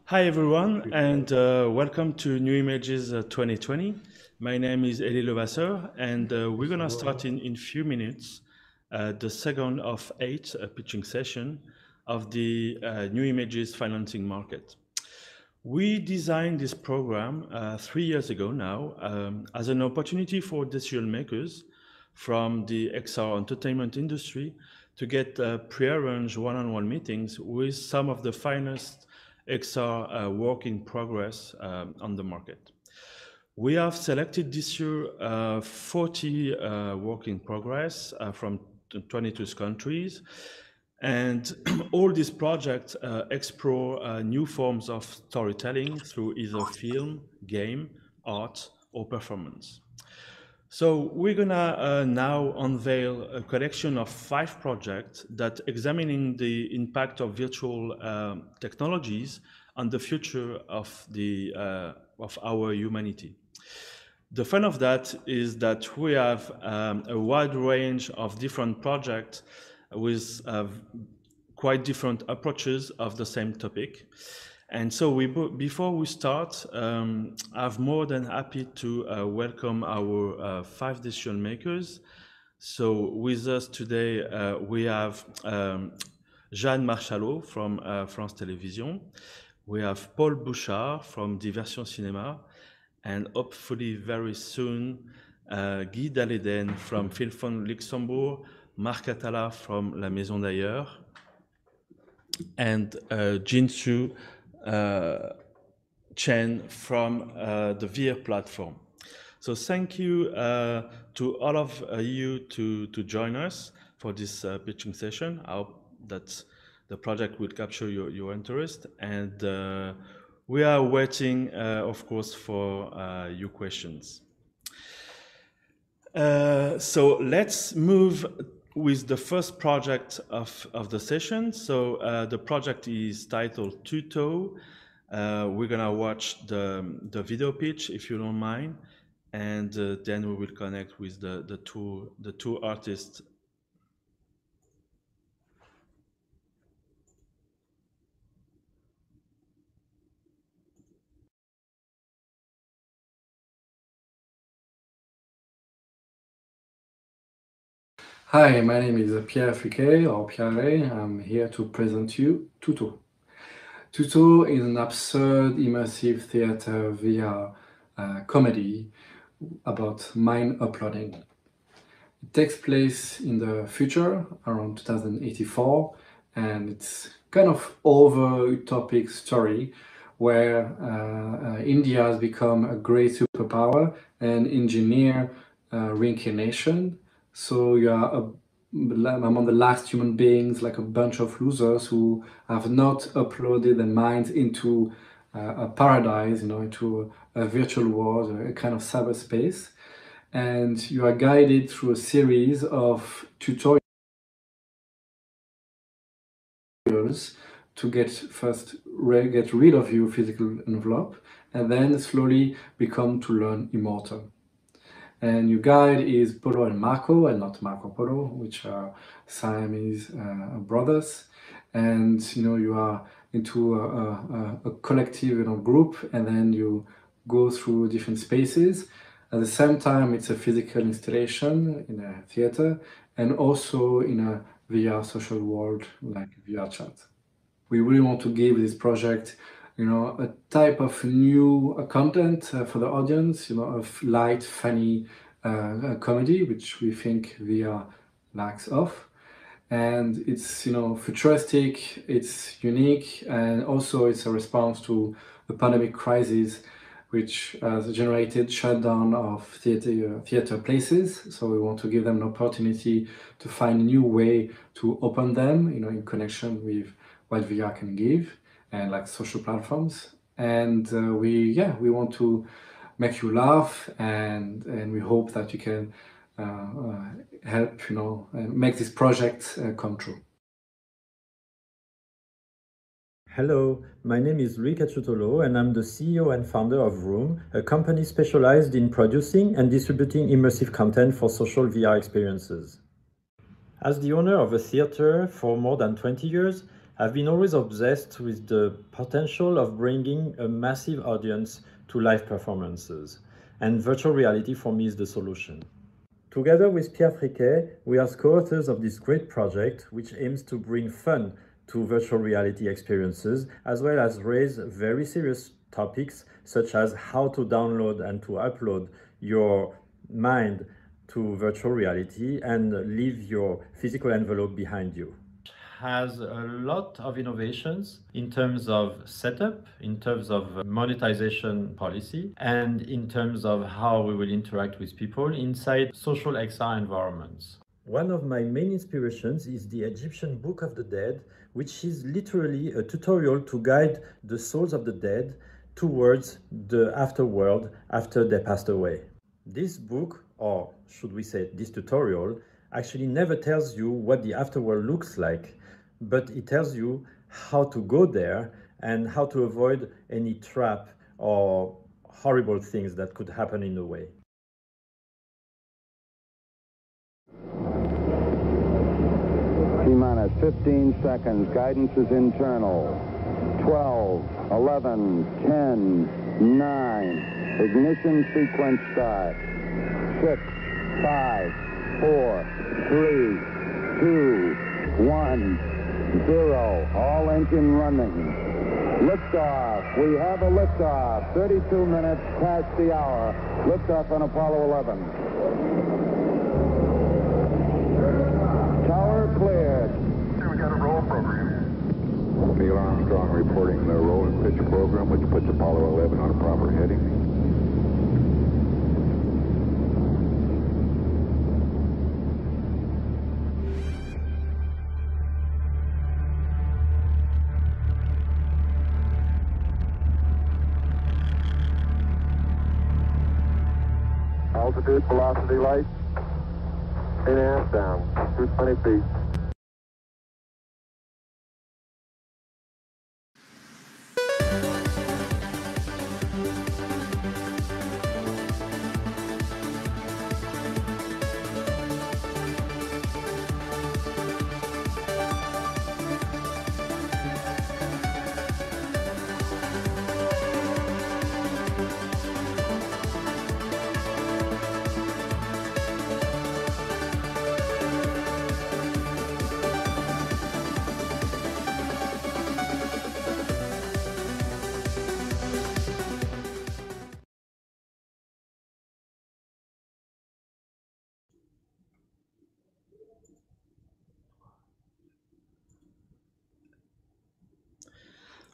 Hi everyone, and welcome to New Images 2020. My name is Elie Levasseur, and we're going to start in few minutes the second of 8 pitching session of the New Images financing market. We designed this program 3 years ago now as an opportunity for decision makers from the XR entertainment industry to get pre-arranged one-on-one meetings with some of the finest XR work in progress on the market. We have selected this year 40 work in progress from 22 countries, and all these projects explore new forms of storytelling through either film, game, art, or performance. So we're gonna now unveil a collection of 5 projects that examining the impact of virtual technologies on the future of our humanity. The fun of that is that we have a wide range of different projects with quite different approaches of the same topic. And so before we start, I'm more than happy to welcome our 5 decision makers. So with us today, we have Jeanne Marchalot from France Télévisions. We have Paul Bouchard from Diversion Cinéma, and hopefully very soon, Guy Daléden from Filmfond Luxembourg, Marc Atala from La Maison d'Ailleurs, and Jinsu Chen from the VR platform. So thank you to all of you to join us for this pitching session. I hope that the project will capture your interest, and we are waiting, of course, for your questions. So let's move with the first project of the session. So the project is titled Toute. We're gonna watch the video pitch, if you don't mind, and then we will connect with the two artists. Hi, my name is Pierre Fouquet, or Pierre. I'm here to present you Toute. Toute is an absurd, immersive theater via comedy about mind uploading. It takes place in the future, around 2084, and it's kind of over-utopic story where India has become a great superpower and engineer reincarnation. So you are among the last human beings, like a bunch of losers who have not uploaded their minds into a paradise, into a virtual world, a kind of cyberspace. And you are guided through a series of tutorials to get rid of your physical envelope, and then slowly become to learn immortal. And your guide is Polo and Marco, and not Marco Polo, which are Siamese brothers. And you are into a collective group, and then you go through different spaces. At the same time, it's a physical installation in a theater, and also in a VR social world like VR chat. We really want to give this project a type of new content for the audience, of light, funny comedy, which we think VR lacks of. And it's, futuristic, it's unique, and also it's a response to the pandemic crisis, which has generated shutdown of theater places. So we want to give them an opportunity to find a new way to open them, in connection with what VR can give, and like social platforms. And we want to make you laugh, and we hope that you can help, make this project come true. Hello, my name is Louis Cacciutolo, and I'm the CEO and founder of Room, a company specialized in producing and distributing immersive content for social VR experiences. As the owner of a theater for more than 20 years, I've been always obsessed with the potential of bringing a massive audience to live performances, and virtual reality for me is the solution. Together with Pierre Friquet, we are co-authors of this great project, which aims to bring fun to virtual reality experiences, as well as raise very serious topics such as how to download and to upload your mind to virtual reality and leave your physical envelope behind you. Has a lot of innovations in terms of setup, in terms of monetization policy, and in terms of how we will interact with people inside social XR environments. One of my main inspirations is the Egyptian Book of the Dead, which is literally a tutorial to guide the souls of the dead towards the afterworld after they passed away. This book, or should we say this tutorial, actually never tells you what the afterworld looks like, but it tells you how to go there and how to avoid any trap or horrible things that could happen in the way. T-minus 15 seconds. Guidance is internal. 12, 11, 10, 9. Ignition sequence start. 6, 5, 4, 3, 2, 1. 0. All engine running. Liftoff. We have a liftoff. 32 minutes past the hour. Liftoff on Apollo 11. Tower cleared. We got a roll program. Neil Armstrong reporting the roll and pitch program, which puts Apollo 11 on a proper heading. Altitude, velocity, light, 8.5 down, 220 feet.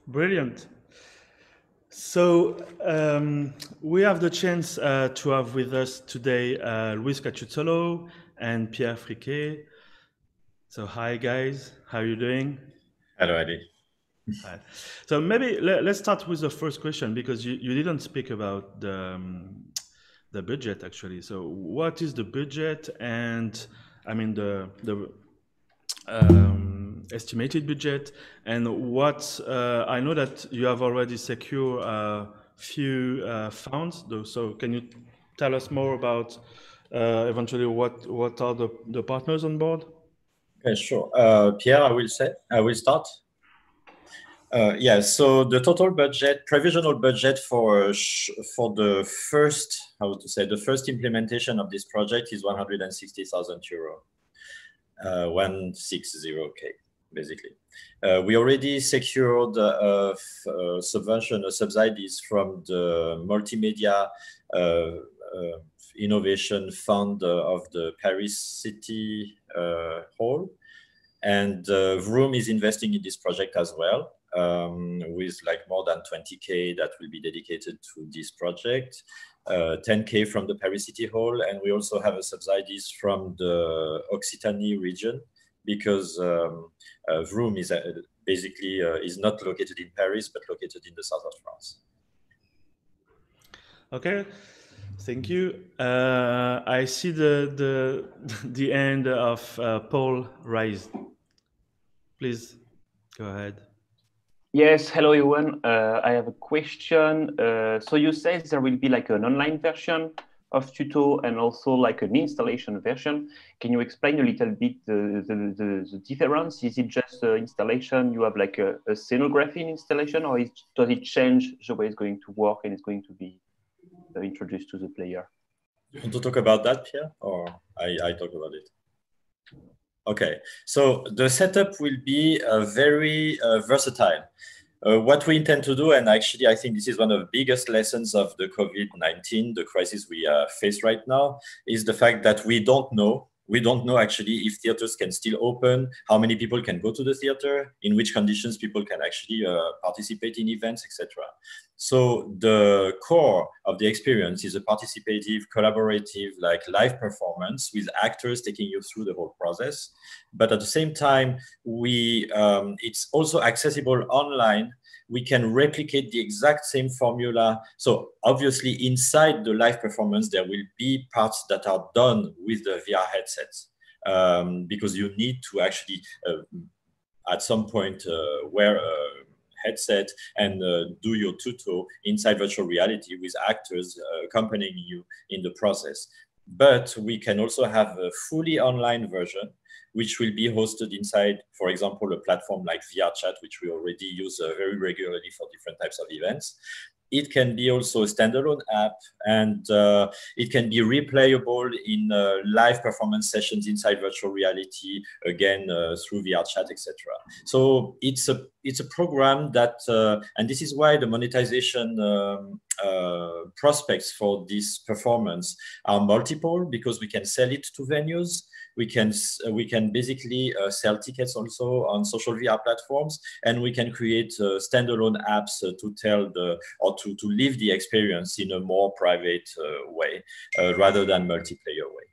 Brilliant. So we have the chance to have with us today Luis Cacciuzzolo and Pierre Friquet. So hi guys, how are you doing? Hello, Eddie. Hi. So maybe let's start with the first question, because you didn't speak about the budget actually. So what is the budget, and I mean the estimated budget, and what I know that you have already secured a few funds, though. So can you tell us more about eventually what are the partners on board? Okay, sure. Pierre, I will start. Yeah, so the total budget, provisional budget for the first, the first implementation of this project is 160,000 euro, 160K, basically. We already secured subsidies from the multimedia innovation fund of the Paris City Hall, and Vroom is investing in this project as well, with like more than 20K that will be dedicated to this project, 10K from the Paris City Hall, and we also have subsidies from the Occitanie region, because Vroom is basically is not located in Paris but located in the south of France. Okay. Thank you. I see the end of Paul raised. Please go ahead. Yes, hello everyone. I have a question. So you said there will be like an online version of Tuto and also like an installation version. Can you explain a little bit the difference? Is it just installation? You have like a scenography in installation, or does it change the way it's going to work and it's going to be introduced to the player? You want to talk about that, Pierre, or I talk about it? Okay, so the setup will be very versatile. What we intend to do, and actually I think this is one of the biggest lessons of the COVID-19, the crisis we face right now, is the fact that we don't know actually if theaters can still open, how many people can go to the theater, in which conditions people can actually participate in events, etc. So the core of the experience is a participative, collaborative, like live performance with actors taking you through the whole process. But at the same time, it's also accessible online. We can replicate the exact same formula. So obviously inside the live performance, there will be parts that are done with the VR headsets because you need to actually at some point wear a headset and do your tuto inside virtual reality with actors accompanying you in the process. But we can also have a fully online version, which will be hosted inside, for example, a platform like VRChat, which we already use very regularly for different types of events. It can be also a standalone app, and it can be replayable in live performance sessions inside virtual reality, again, through VRChat, etc. So it's a program that, and this is why the monetization prospects for this performance are multiple, because we can sell it to venues. We can basically sell tickets also on social VR platforms, and we can create standalone apps to tell to live the experience in a more private way rather than multiplayer way.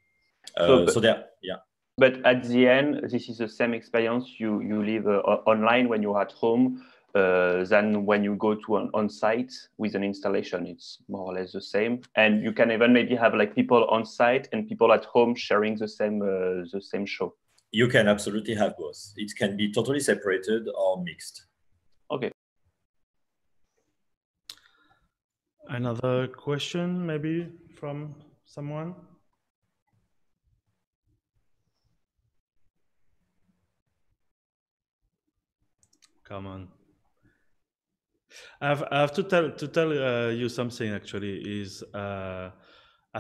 Yeah. But at the end, this is the same experience you live online when you're at home than when you go to an on-site with an installation. It's more or less the same, and you can even maybe have like people on site and people at home sharing the same show. You can absolutely have both. It can be totally separated or mixed. Okay. Another question, maybe from someone? Come on. I have to tell you something. Actually, is I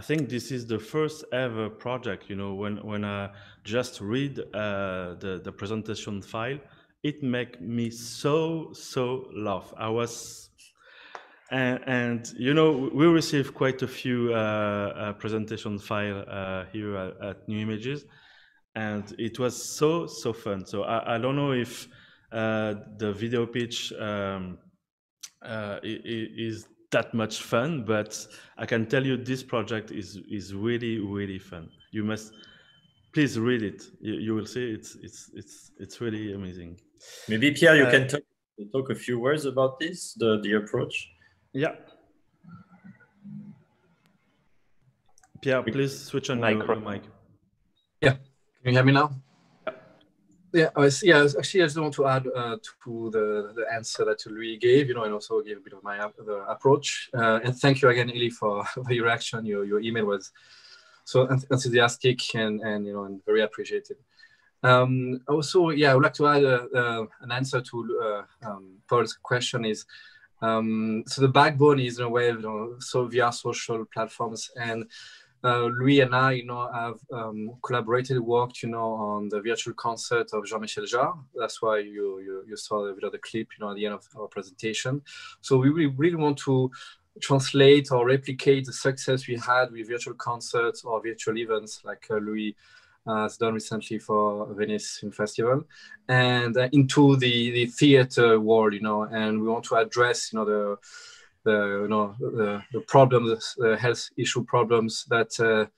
think this is the first ever project. You know, when I just read the presentation file, it make me so laugh. I was, and you know, we received quite a few presentation file here at New Images, and it was so fun. So I don't know if the video pitch is that much fun, but I can tell you this project is really fun. You must please read it. You will see it's really amazing. Maybe Pierre, you can talk a few words about this, the approach. Yeah. Pierre, please switch on your mic. Yeah, can you hear me now? Yeah, actually, I just want to add to the answer that Louis gave, you know, and also give a bit of my the approach. And thank you again, Eli, for your reaction. Your email was so enthusiastic and you know, and very appreciated. Also, yeah, I would like to add an answer to Paul's question. Is so the backbone is in a way, you know, so VR social platforms, and Louis and I, you know, have collaborated, worked, you know, on the virtual concert of Jean-Michel Jarre. That's why you saw the clip, you know, at the end of our presentation. So we really want to translate or replicate the success we had with virtual concerts or virtual events like Louis has done recently for Venice Film Festival, and into the theater world, you know, and we want to address, you know, the problems, the health issue problems that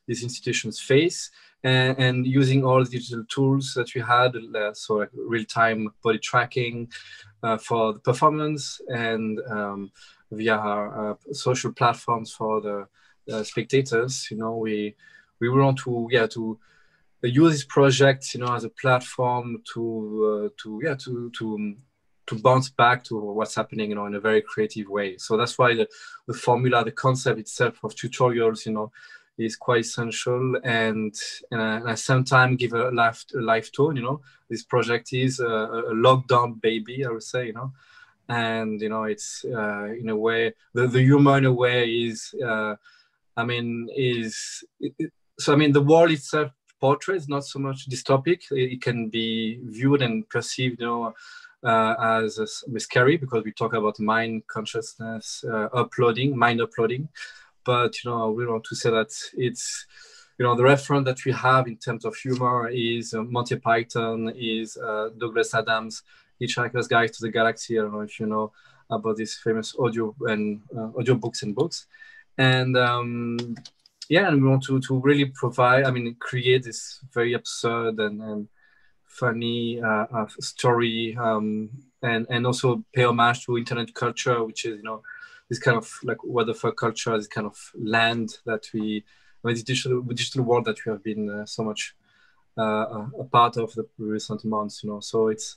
these institutions face, and using all the digital tools that we had, so like real-time body tracking for the performance, and via our social platforms for the spectators. You know, we want to use this project, you know, as a platform to bounce back to what's happening, you know, in a very creative way. So that's why the formula, the concept itself of tutorials, you know, is quite essential, and I sometimes give a life tone. This project is a lockdown baby, I would say. And it's in a way the humor in a way is the world itself portrays not so much this topic. It can be viewed and perceived as scary, because we talk about mind consciousness, mind uploading. But we want to say that it's the reference that we have in terms of humor is Monty Python, is Douglas Adams' Hitchhiker's Guide to the Galaxy. I don't know if you know about these famous audio books and books. And and we want to really create this very absurd and funny story, and also pay homage to internet culture, which is this kind of like what the fuck culture, this kind of land that this digital world that we have been so much a part of the recent months. So it's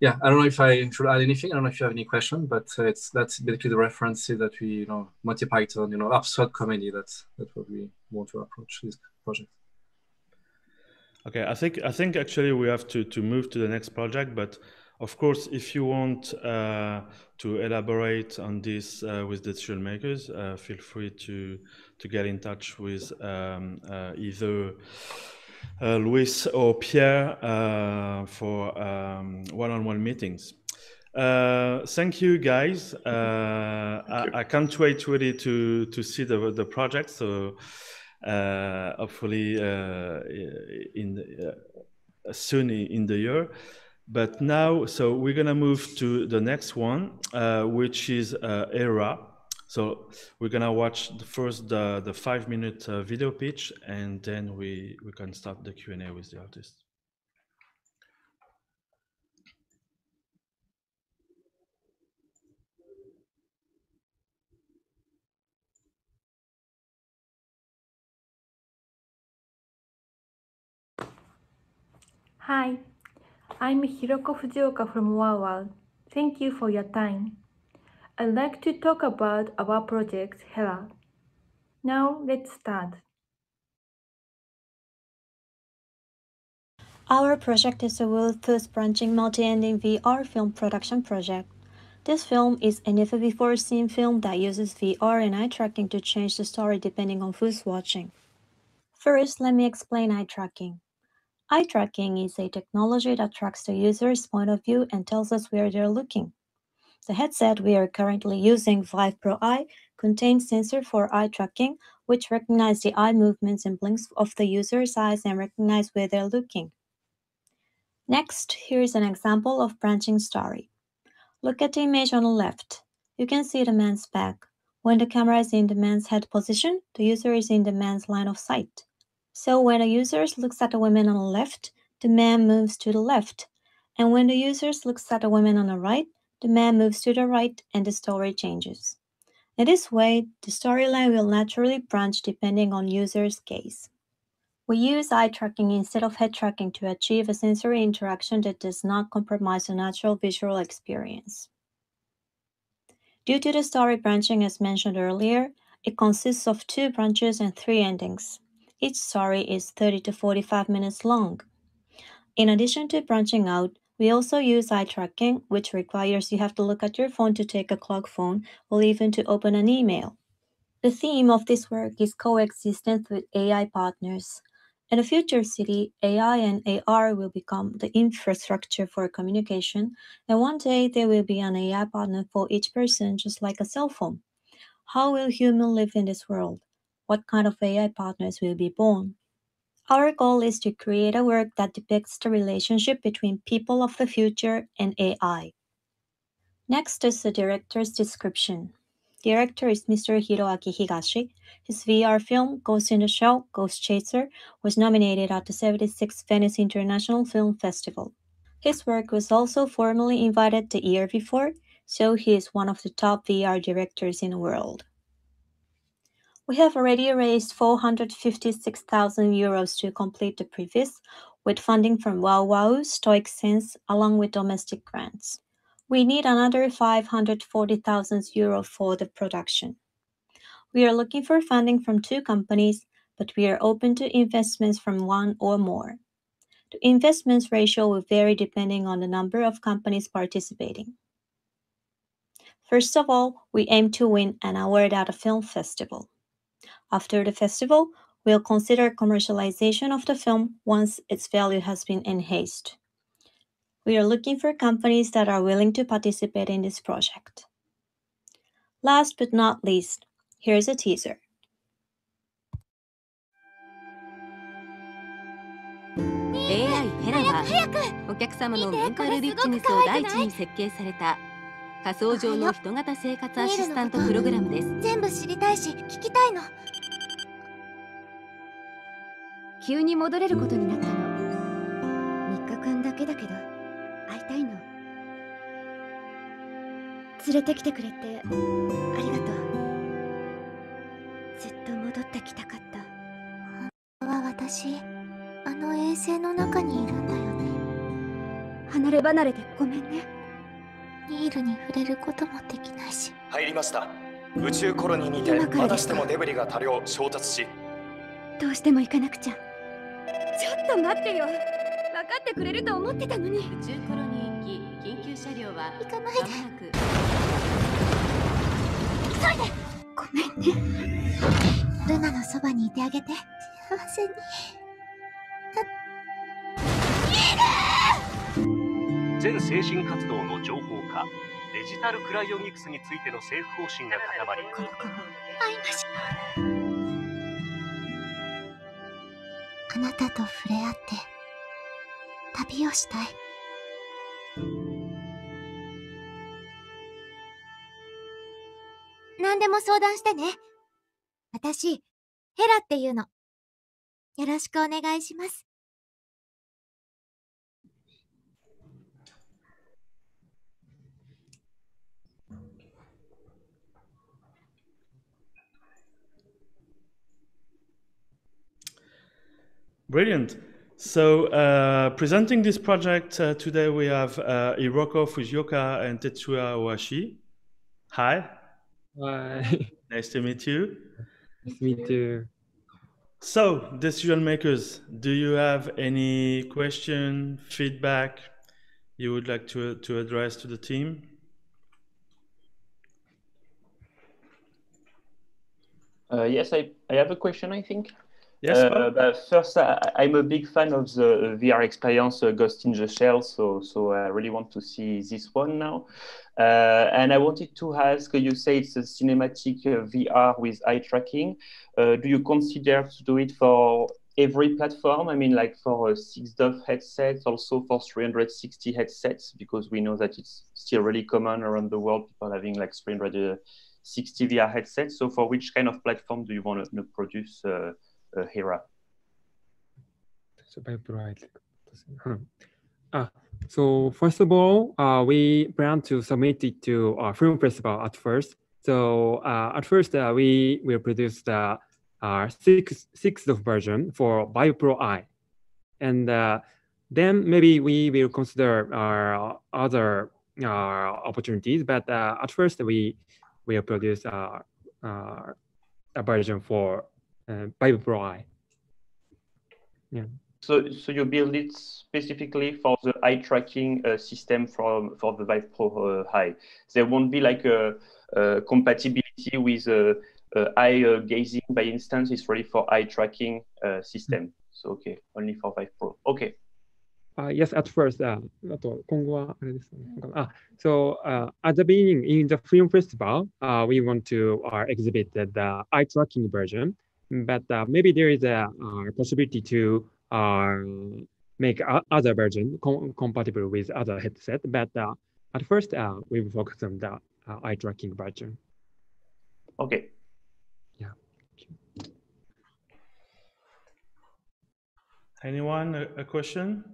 I don't know if I should add anything. I don't know if you have any question, but that's basically the references that we Monty Python, absurd comedy. That's what we want to approach this project. Okay, I think actually we have to move to the next project, but of course, if you want to elaborate on this with the decision makers, feel free to get in touch with either Luis or Pierre for one-on-one meetings. Thank you, guys. I can't wait really to see the project. So hopefully soon in the year. But now, so we're gonna move to the next one, which is ERA. So we're gonna watch the 5-minute video pitch, and then we can start the Q&A with the artist. Hi, I'm Hiroko Fujioka from WowWow. Thank you for your time. I'd like to talk about our project, Hera. Now let's start. Our project is a world-first-branching multi-ending VR film production project. This film is a never-before-seen film that uses VR and eye tracking to change the story depending on who's watching. First, let me explain eye tracking. Eye tracking is a technology that tracks the user's point of view and tells us where they're looking. The headset we are currently using, Vive Pro Eye, contains sensor for eye tracking, which recognize the eye movements and blinks of the user's eyes and recognize where they're looking. Next, here is an example of branching story. Look at the image on the left. You can see the man's back. When the camera is in the man's head position, the user is in the man's line of sight. So when the user looks at the woman on the left, the man moves to the left. And when the user looks at the woman on the right, the man moves to the right and the story changes. In this way, the storyline will naturally branch depending on user's gaze. We use eye tracking instead of head tracking to achieve a sensory interaction that does not compromise the natural visual experience. Due to the story branching as mentioned earlier, it consists of 2 branches and 3 endings. Each story is 30 to 45 minutes long. In addition to branching out, we also use eye tracking, which requires you have to look at your phone to take a clock phone or even to open an email. The theme of this work is coexistence with AI partners. In a future city, AI and AR will become the infrastructure for communication, and one day there will be an AI partner for each person, just like a cell phone. How will humans live in this world? What kind of AI partners will be born? Our goal is to create a work that depicts the relationship between people of the future and AI. Next is the director's description. Director is Mr. Hiroaki Higashi. His VR film, Ghost in the Shell, Ghost Chaser, was nominated at the 76th Venice International Film Festival. His work was also formally invited the year before, so he is one of the top VR directors in the world. We have already raised 456,000 euros to complete the previs, with funding from WowWow, Stoic Sense, along with domestic grants. We need another 540,000 euros for the production. We are looking for funding from 2 companies, but we are open to investments from 1 or more. The investments ratio will vary depending on the number of companies participating. First of all, we aim to win an award at a film festival. After the festival, we'll consider commercialization of the film once its value has been enhanced. We are looking for companies that are willing to participate in this project. Last but not least, here's a teaser. AI ヘラはお客様のメンタルビジネスを第一に設計された仮想上の人型生活アシスタントプログラムです。全部知りたいし聞きたいの。急に戻れることになったの。3日間だけだけど会いたいの。連れてきてくれてありがとう。ずっと戻ってきたかった。本当は私あの衛星の中にいるんだよね。離れ離れでごめんね。ニールに触れることもできないし。入りました。宇宙コロニーにてまたしてもデブリが多量衝突し。どうしても行かなくちゃ。ちょっと待ってよ。分かってくれると思ってたのに。宇宙コロニー行き緊急車両は行かないで。急いで。ごめんね。ルナのそばにいてあげて。幸せに。全精神活動の情報化、デジタルクライオニクスについての政府方針が固まり、この子も会いました。あなたと触れ合って旅をしたい。何でも相談してね。私、ヘラっていうの。よろしくお願いします。Brilliant. So presenting this project today, we have Hiroko Fujioka and Tetsuya Ohashi. Hi. Hi. Nice to meet you. Nice to meet you. So, decision makers, do you have any question, feedback you would like to address to the team? Yes, I have a question, I think. Yes, but first, I'm a big fan of the VR experience Ghost in the Shell, so I really want to see this one now. And I wanted to ask, you say it's a cinematic VR with eye tracking. Do you consider to do it for every platform? I mean, like for 6DoF headsets, also for 360 headsets, because we know that it's still really common around the world, people having like 360 VR headsets. So for which kind of platform do you want to produce HERA? So first of all, we plan to submit it to a film festival at first. So at first, we will produce the sixth version for BioPro Eye. And then maybe we will consider other opportunities. But at first, we will produce a version for BioPro Eye. Yeah. So you build it specifically for the eye tracking system for the Vive Pro Eye. There won't be like a compatibility with eye gazing, by instance. It's ready for eye tracking system. So okay, only for Vive Pro. Okay. Yes, at first. So at the beginning, in the film festival, we want to exhibit the eye tracking version. But maybe there is a possibility to make other version compatible with other headset. But at first, we will focus on the eye tracking version. Okay. Yeah. Anyone a question?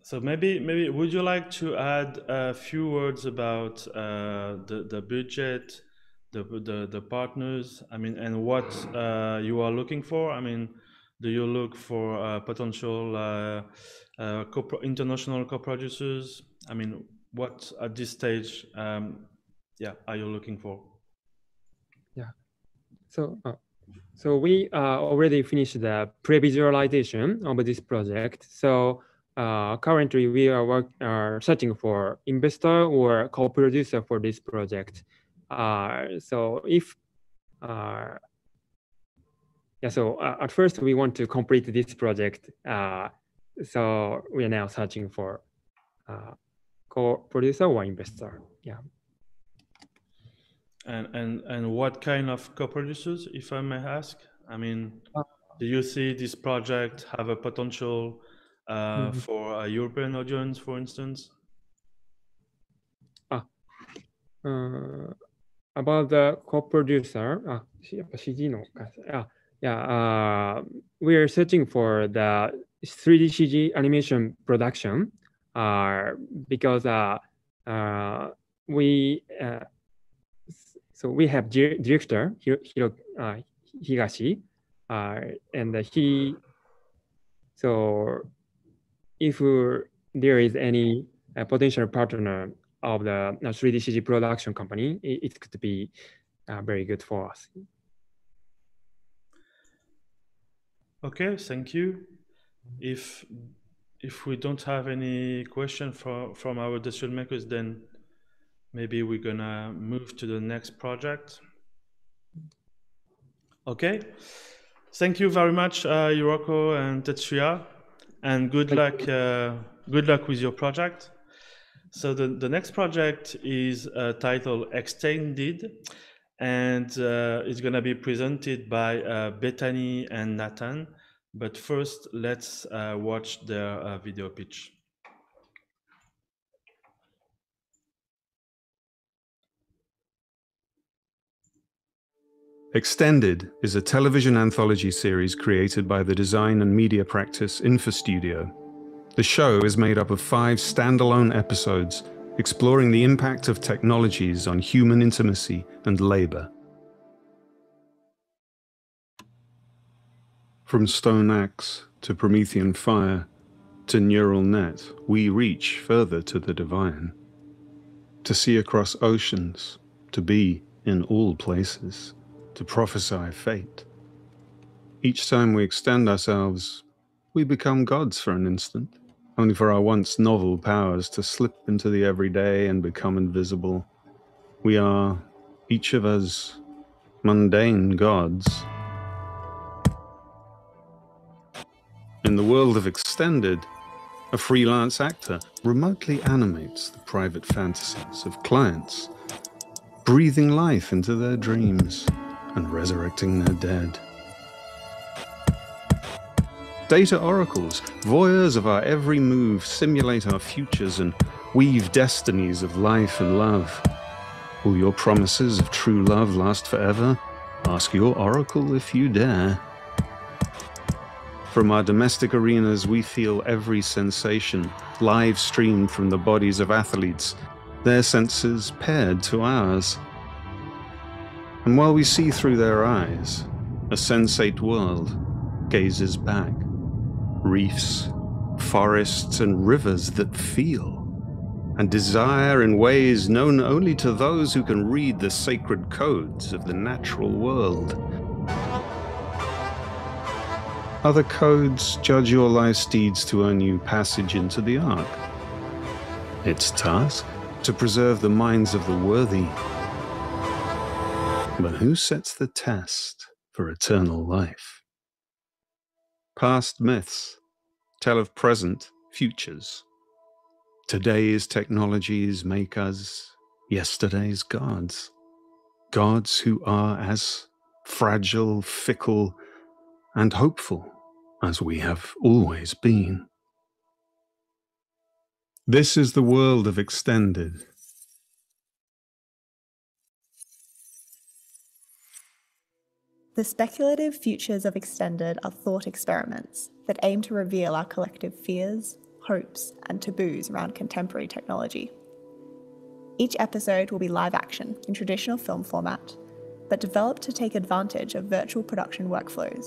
So maybe would you like to add a few words about the budget, the partners? I mean, and what you are looking for? I mean, do you look for potential international co-producers? I mean, what at this stage, are you looking for? Yeah. So we already finished the pre-visualization of this project. So currently we are searching for investor or co-producer for this project. So if at first we want to complete this project. So we are now searching for co-producer or investor. Yeah. And what kind of co-producers, if I may ask? I mean, do you see this project have a potential for a European audience, for instance? About the co-producer, we are searching for the 3D CG animation production because we have director Higashi, and if there is any potential partner of the 3D CG production company, it could be very good for us. Okay, thank you. If we don't have any question from our decision makers, then maybe we're gonna move to the next project. Okay, thank you very much, Hiroko and Tetsuya, and good luck with your project. So the next project is titled Extended, and it's gonna be presented by Bethany and Nathan. But first, let's watch their video pitch. Extended is a television anthology series created by the design and media practice InfoStudio. The show is made up of 5 standalone episodes exploring the impact of technologies on human intimacy and labor. From stone axe to Promethean fire to neural net, we reach further to the divine. To see across oceans, to be in all places, to prophesy fate. Each time we extend ourselves, we become gods for an instant, only for our once novel powers to slip into the everyday and become invisible. We are, each of us, mundane gods. In the world of Extended, a freelance actor remotely animates the private fantasies of clients, breathing life into their dreams and resurrecting their dead. Data oracles, voyeurs of our every move, simulate our futures and weave destinies of life and love. Will your promises of true love last forever? Ask your oracle if you dare. From our domestic arenas, we feel every sensation, live streamed from the bodies of athletes, their senses paired to ours. And while we see through their eyes, a sensate world gazes back. Reefs, forests, and rivers that feel and desire in ways known only to those who can read the sacred codes of the natural world. Other codes judge your life's deeds to earn you passage into the ark. Its task, to preserve the minds of the worthy. But who sets the test for eternal life? Past myths tell of present futures. Today's technologies make us yesterday's gods. Gods who are as fragile, fickle, and hopeful as we have always been. This is the world of Extended. The speculative futures of Extended are thought experiments that aim to reveal our collective fears, hopes, and taboos around contemporary technology. Each episode will be live action in traditional film format, but developed to take advantage of virtual production workflows.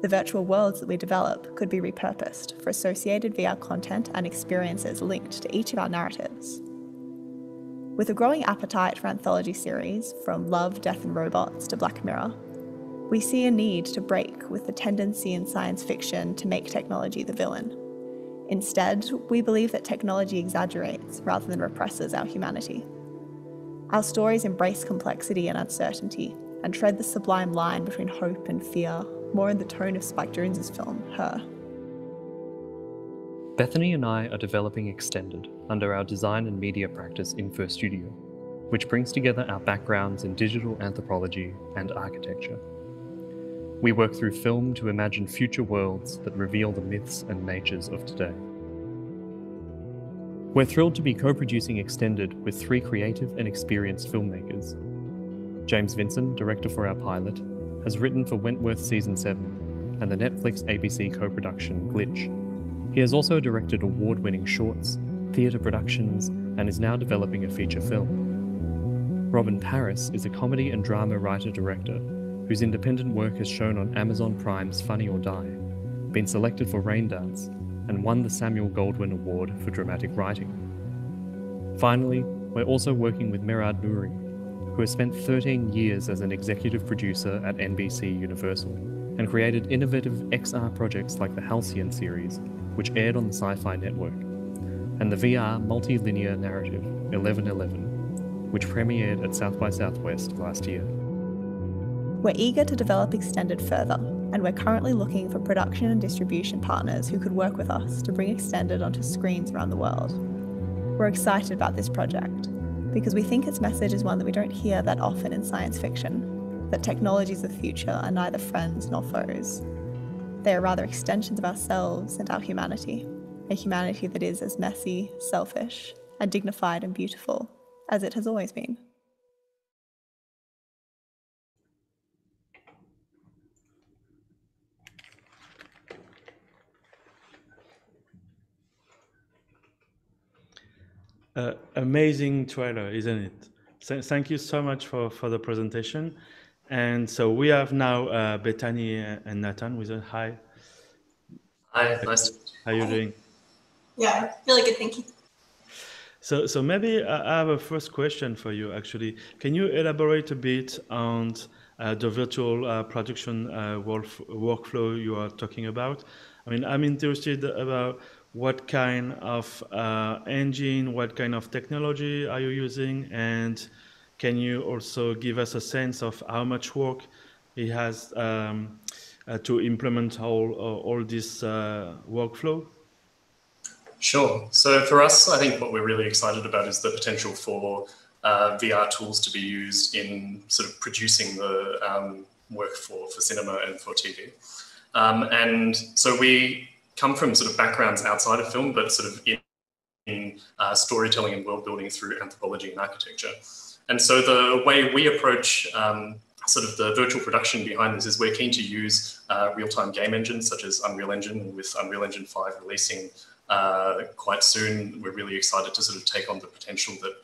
The virtual worlds that we develop could be repurposed for associated VR content and experiences linked to each of our narratives. With a growing appetite for anthology series, from Love, Death and Robots to Black Mirror, we see a need to break with the tendency in science fiction to make technology the villain. Instead, we believe that technology exaggerates rather than represses our humanity. Our stories embrace complexity and uncertainty and tread the sublime line between hope and fear, more in the tone of Spike Jonze's film, Her. Bethany and I are developing Extended under our design and media practice Info Studio, which brings together our backgrounds in digital anthropology and architecture. We work through film to imagine future worlds that reveal the myths and natures of today. We're thrilled to be co-producing Extended with 3 creative and experienced filmmakers. James Vinson, director for our pilot, has written for Wentworth Season 7 and the Netflix ABC co-production Glitch. He has also directed award-winning shorts, theatre productions, and is now developing a feature film. Robin Paris is a comedy and drama writer-director whose independent work has shown on Amazon Prime's Funny or Die, been selected for Raindance, and won the Samuel Goldwyn Award for dramatic writing. Finally, we're also working with Merad Nouri, who has spent 13 years as an executive producer at NBC Universal and created innovative XR projects like the Halcyon series, which aired on the Sci-Fi Network, and the VR multi-linear narrative 1111, which premiered at South by Southwest last year. We're eager to develop Extended further, and we're currently looking for production and distribution partners who could work with us to bring Extended onto screens around the world. We're excited about this project because we think its message is one that we don't hear that often in science fiction, that technologies of the future are neither friends nor foes. They are rather extensions of ourselves and our humanity, a humanity that is as messy, selfish, and dignified and beautiful as it has always been. Amazing trailer, isn't it? Thank you so much for the presentation. And so we have now Bethany and Nathan with us. Hi. Hi, nice to meet you. How are you doing? Yeah, really good, thank you. So maybe I have a first question for you, actually. Can you elaborate a bit on the virtual production workflow you are talking about? I mean, I'm interested about what kind of engine, what kind of technology are you using, and can you also give us a sense of how much work it has to implement all this workflow? Sure. So for us, I think what we're really excited about is the potential for VR tools to be used in sort of producing the work for cinema and for TV. And so we come from sort of backgrounds outside of film, but sort of in storytelling and world building through anthropology and architecture. And so the way we approach sort of the virtual production behind this is we're keen to use real-time game engines such as Unreal Engine. With Unreal Engine 5 releasing quite soon, we're really excited to sort of take on the potential that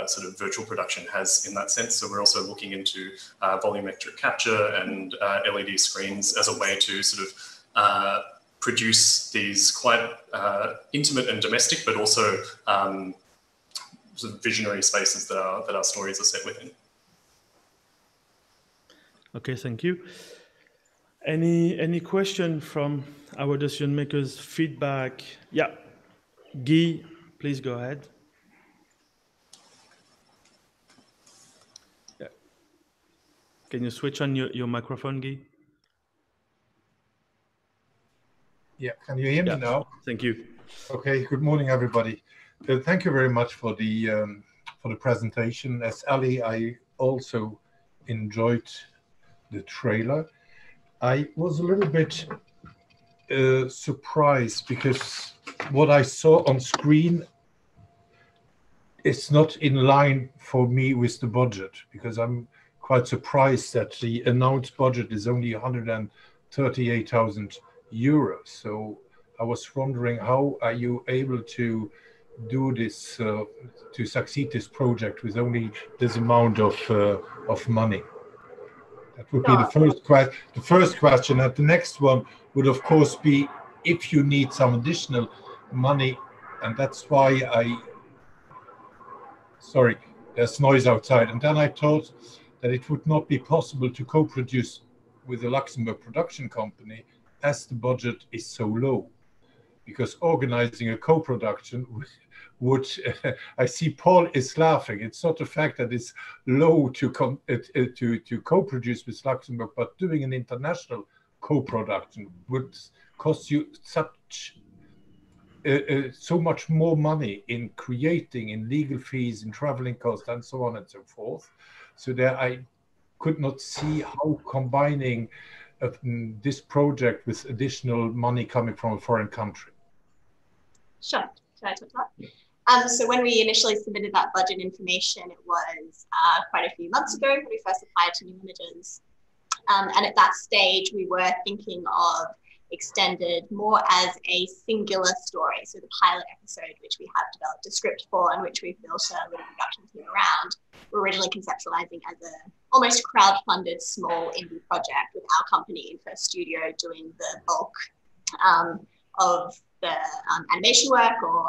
sort of virtual production has in that sense. So we're also looking into volumetric capture and LED screens as a way to sort of produce these quite intimate and domestic, but also sort of visionary spaces that our stories are set within. Okay, thank you. Any question from our decision makers? Feedback? Yeah, Guy, please go ahead. Yeah. Can you switch on your microphone, Guy? Yeah, can you hear me now? Thank you. Okay, good morning, everybody. Thank you very much for the presentation. As Ali, I also enjoyed the trailer. I was a little bit surprised because what I saw on screen is not in line for me with the budget, because I'm quite surprised that the announced budget is only 138,000 euros. So I was wondering, how are you able to do this, to succeed this project with only this amount of money? That would be the first question. And the next one would, of course, be if you need some additional money. And that's why sorry, there's noise outside. And then I thought that it would not be possible to co-produce with the Luxembourg production company as the budget is so low. Because organizing a co-production would, I see Paul is laughing. It's not the fact that it's low to co-produce with Luxembourg, but doing an international co-production would cost you so much more money in creating, in legal fees, in traveling costs, and so on and so forth. So there I could not see how combining this project with additional money coming from a foreign country. Sure, can I talk about that? So when we initially submitted that budget information, it was quite a few months ago when we first applied to New Images. And at that stage, we were thinking of extended more as a singular story. So the pilot episode, which we have developed a script for and which we've built a little production team around, we're originally conceptualizing as a almost crowd-funded small indie project with our company, Info Studio, doing the bulk of the animation work or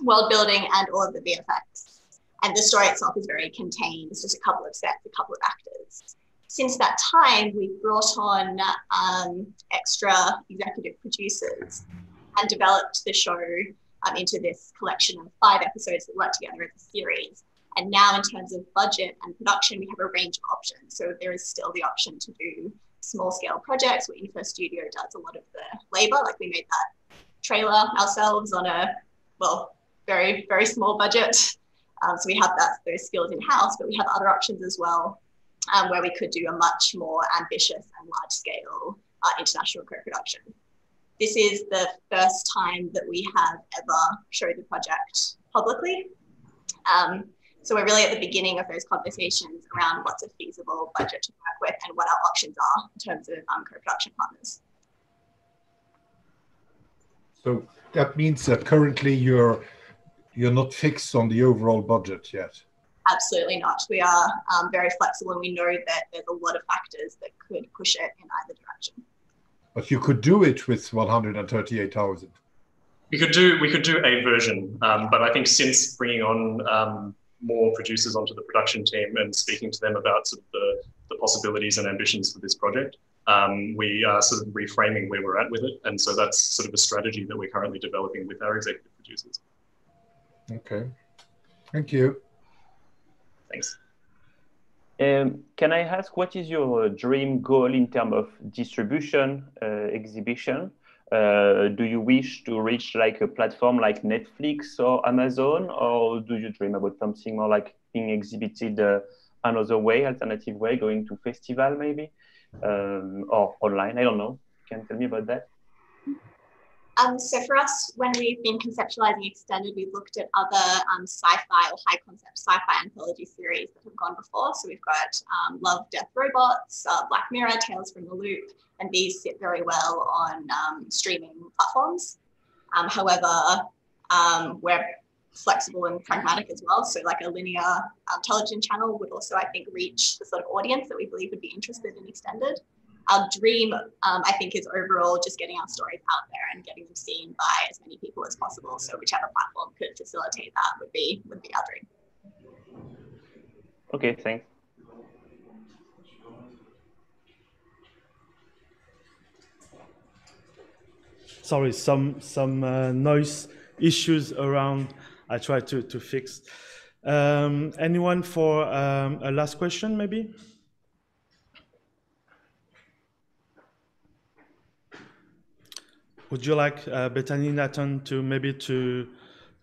world building and all of the VFX. And the story itself is very contained. It's just a couple of sets, a couple of actors. Since that time, we've brought on extra executive producers and developed the show into this collection of 5 episodes that work together as a series. And now in terms of budget and production, we have a range of options. So there is still the option to do small scale projects where Info Studio does a lot of the labor. Like we made that trailer ourselves on a, well, very, very small budget. So we have those skills in-house, but we have other options as well where we could do a much more ambitious and large scale international co-production. This is the first time that we have ever showed the project publicly. So we're really at the beginning of those conversations around what's a feasible budget to work with and what our options are in terms of co-production partners. So that means that currently you're not fixed on the overall budget yet. Absolutely not. We are very flexible, and we know that there's a lot of factors that could push it in either direction. But you could do it with 138,000. We could do a version, but I think since bringing on more producers onto the production team and speaking to them about sort of the possibilities and ambitions for this project, we are sort of reframing where we're at with it. And so that's sort of a strategy that we're currently developing with our executive producers. Okay, thank you. Thanks. Can I ask, what is your dream goal in terms of distribution, exhibition? Do you wish to reach like a platform like Netflix or Amazon, or do you dream about something more like being exhibited another way, alternative way, going to festival maybe, or online? I don't know. Can you tell me about that? So for us, when we've been conceptualizing Extended, we've looked at other sci-fi or high concept sci-fi anthology series that have gone before. So we've got Love, Death, Robots, Black Mirror, Tales from the Loop, and these sit very well on streaming platforms. However, we're flexible and pragmatic as well. So like a linear television channel would also, I think, reach the sort of audience that we believe would be interested in Extended. Our dream, I think, is overall just getting our stories out there and getting them seen by as many people as possible. So whichever platform could facilitate that would be our dream. Okay, thanks. Sorry, some noise issues around. I try to fix. Anyone for a last question, maybe? Would you like Bethany, Nathan, to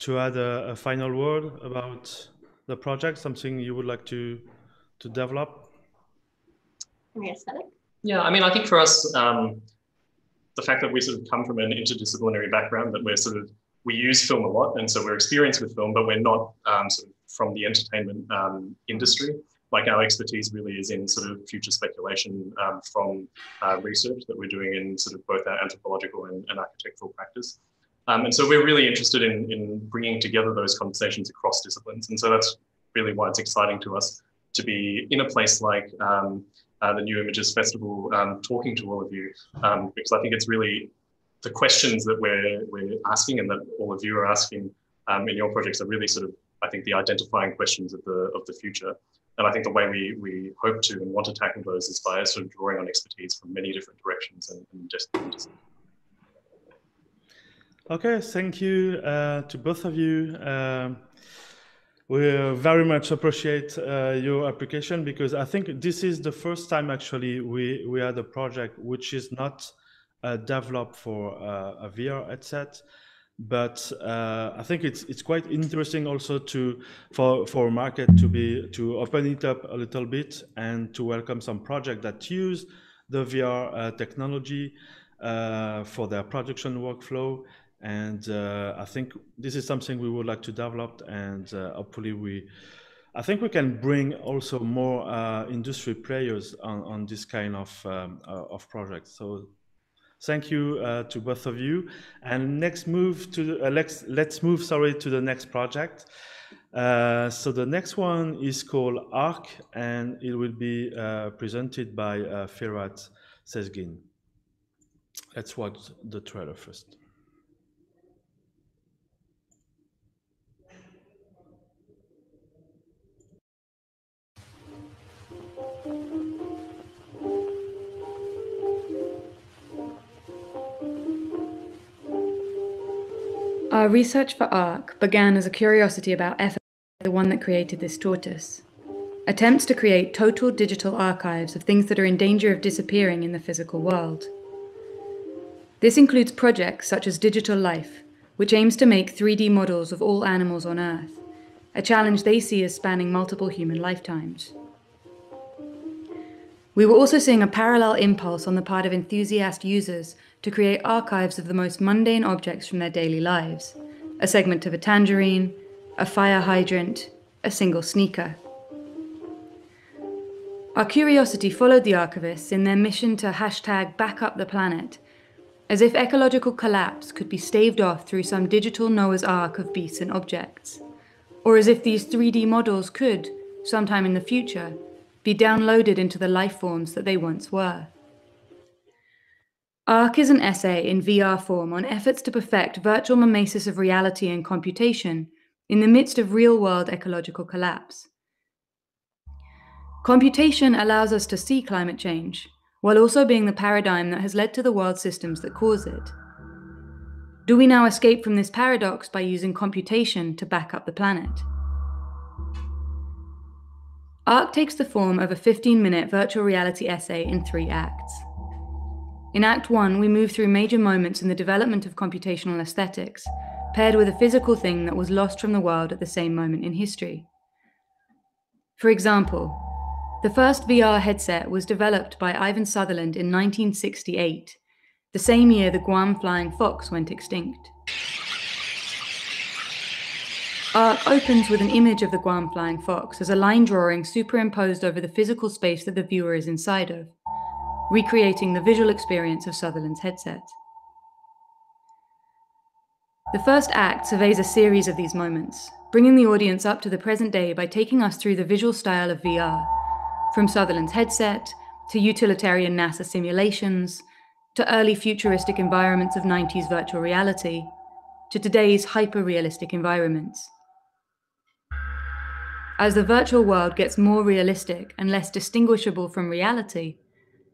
add a final word about the project? Something you would like to develop? Yeah, I mean, I think for us, the fact that we sort of come from an interdisciplinary background, that we use film a lot, and so we're experienced with film, but we're not sort of from the entertainment industry. Like our expertise really is in sort of future speculation from research that we're doing in sort of both our anthropological and architectural practice. And so we're really interested in bringing together those conversations across disciplines. And so that's really why it's exciting to us to be in a place like the New Images Festival, talking to all of you, because I think it's really the questions that we're asking and that all of you are asking in your projects are really sort of, I think, the identifying questions of the future. And I think the way we hope to and want to tackle those is by sort of drawing on expertise from many different directions and disciplines. Okay, thank you to both of you. We very much appreciate your application, because I think this is the first time actually we had a project which is not developed for a VR headset, but I think it's quite interesting also for market to open it up a little bit and to welcome some projects that use the VR technology for their production workflow. And I think this is something we would like to develop, and hopefully I think we can bring also more industry players on this kind of projects. So thank you to both of you. And let's move to the next project. So the next one is called ARC, and it will be presented by Firat Sezgin. Let's watch the trailer first. Our research for ARC began as a curiosity about effort, the one that created this tortoise. Attempts to create total digital archives of things that are in danger of disappearing in the physical world. This includes projects such as Digital Life, which aims to make 3D models of all animals on Earth, a challenge they see as spanning multiple human lifetimes. We were also seeing a parallel impulse on the part of enthusiast users to create archives of the most mundane objects from their daily lives, a segment of a tangerine, a fire hydrant, a single sneaker. Our curiosity followed the archivists in their mission to #BackUpThePlanet, as if ecological collapse could be staved off through some digital Noah's Ark of beasts and objects, or as if these 3D models could, sometime in the future, be downloaded into the life forms that they once were. ARC is an essay in VR form on efforts to perfect virtual mimesis of reality and computation in the midst of real-world ecological collapse. Computation allows us to see climate change, while also being the paradigm that has led to the world systems that cause it. Do we now escape from this paradox by using computation to back up the planet? ARC takes the form of a 15-minute virtual reality essay in 3 acts. In Act 1, we move through major moments in the development of computational aesthetics, paired with a physical thing that was lost from the world at the same moment in history. For example, the first VR headset was developed by Ivan Sutherland in 1968, the same year the Guam flying fox went extinct. ARC opens with an image of the Guam flying fox as a line drawing superimposed over the physical space that the viewer is inside of, recreating the visual experience of Sutherland's headset. The first act surveys a series of these moments, bringing the audience up to the present day by taking us through the visual style of VR, from Sutherland's headset, to utilitarian NASA simulations, to early futuristic environments of 90s virtual reality, to today's hyper-realistic environments. As the virtual world gets more realistic and less distinguishable from reality,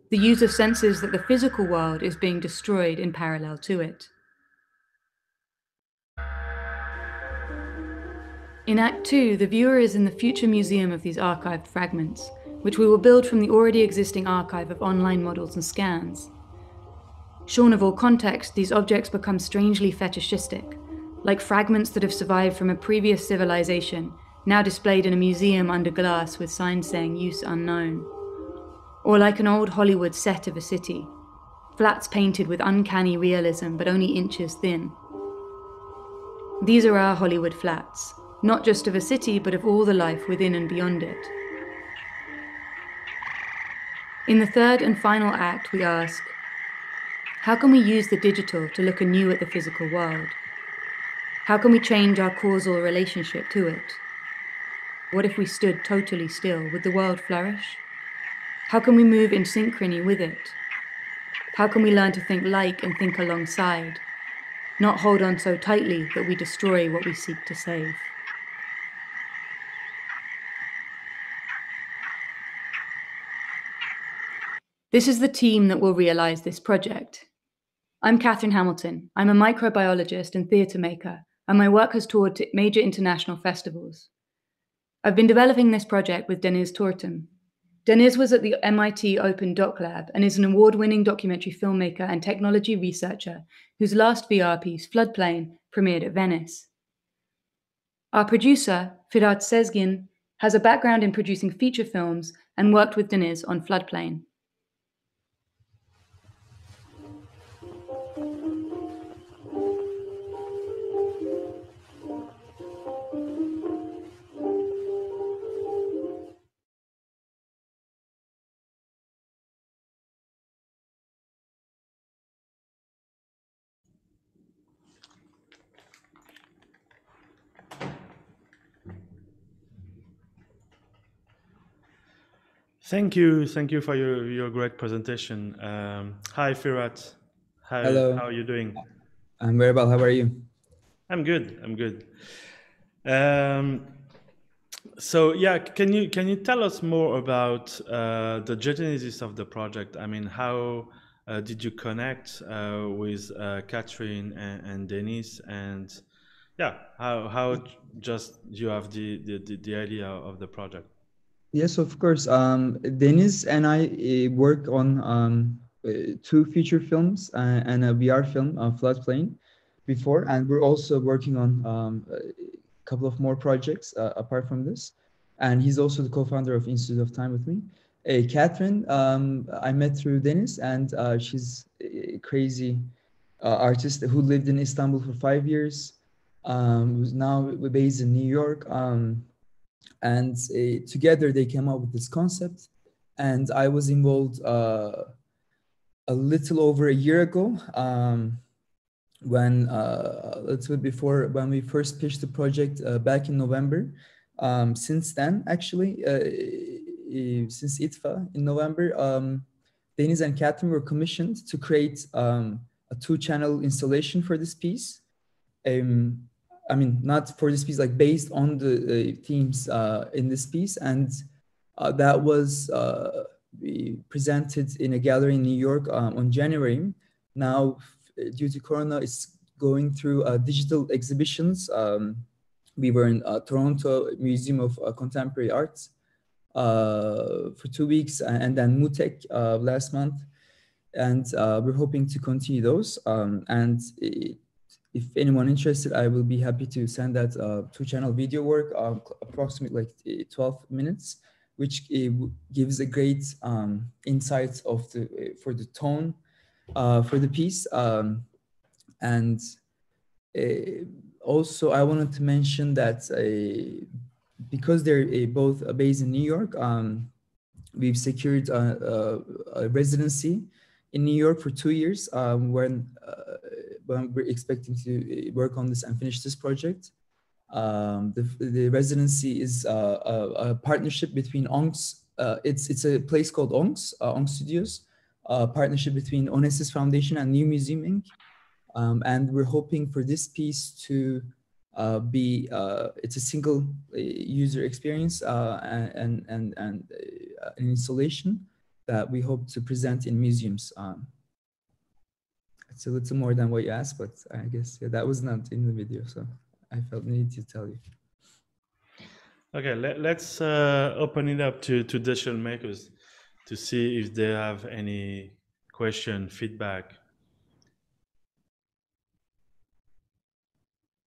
the user senses that the physical world is being destroyed in parallel to it. In Act 2, the viewer is in the future museum of these archived fragments, which we will build from the already existing archive of online models and scans. Shorn of all context, these objects become strangely fetishistic, like fragments that have survived from a previous civilization, now displayed in a museum under glass with signs saying use unknown. Or like an old Hollywood set of a city, flats painted with uncanny realism but only inches thin. These are our Hollywood flats, not just of a city but of all the life within and beyond it. In the third and final act, we ask, how can we use the digital to look anew at the physical world? How can we change our causal relationship to it? What if we stood totally still? Would the world flourish? How can we move in synchrony with it? How can we learn to think like and think alongside, not hold on so tightly that we destroy what we seek to save? This is the team that will realize this project. I'm Catherine Hamilton. I'm a microbiologist and theatre maker, and my work has toured major international festivals. I've been developing this project with Deniz Tortum. Deniz was at the MIT Open Doc Lab and is an award-winning documentary filmmaker and technology researcher whose last VR piece, Floodplain, premiered at Venice. Our producer, Firat Sezgin, has a background in producing feature films and worked with Deniz on Floodplain. Thank you for your great presentation. Hi, Firat. Hello. How are you doing? I'm very well. How are you? I'm good. So yeah, can you tell us more about the genesis of the project? I mean, how did you connect with Catherine and Deniz, and yeah, how just you have the idea of the project? Yes, of course. Deniz and I work on 2 feature films and a VR film, Floodplain, before, and we're also working on a couple of more projects apart from this. And he's also the co-founder of Institute of Time with me. Catherine, I met through Deniz, and she's a crazy artist who lived in Istanbul for 5 years, who's now based in New York. And together they came up with this concept, and I was involved a little over a year ago, when a little bit before, when we first pitched the project back in November. Since then, actually, since ITFA in November, Deniz and Catherine were commissioned to create a 2-channel installation for this piece. I mean, not for this piece, like based on the themes in this piece. And that was presented in a gallery in New York on January. Now, due to Corona, it's going through digital exhibitions. We were in Toronto Museum of Contemporary Arts for 2 weeks, and then MUTEC last month. And we're hoping to continue those. If anyone interested, I will be happy to send that 2-channel video work, approximately like 12 minutes, which gives a great insight of for the tone for the piece. And also, I wanted to mention that because they're both based in New York, we've secured a residency in New York for 2 years when we're expecting to work on this and finish this project. The residency is a partnership between ONGS. It's a place called ONGS, ONGS Studios, partnership between Onassis Foundation and New Museum Inc. And we're hoping for this piece to be, it's a single user experience and an installation that we hope to present in museums. It's a little more than what you asked, but I guess that was not in the video, so I felt the need to tell you. Okay, let's open it up to digital makers to see if they have any question, feedback.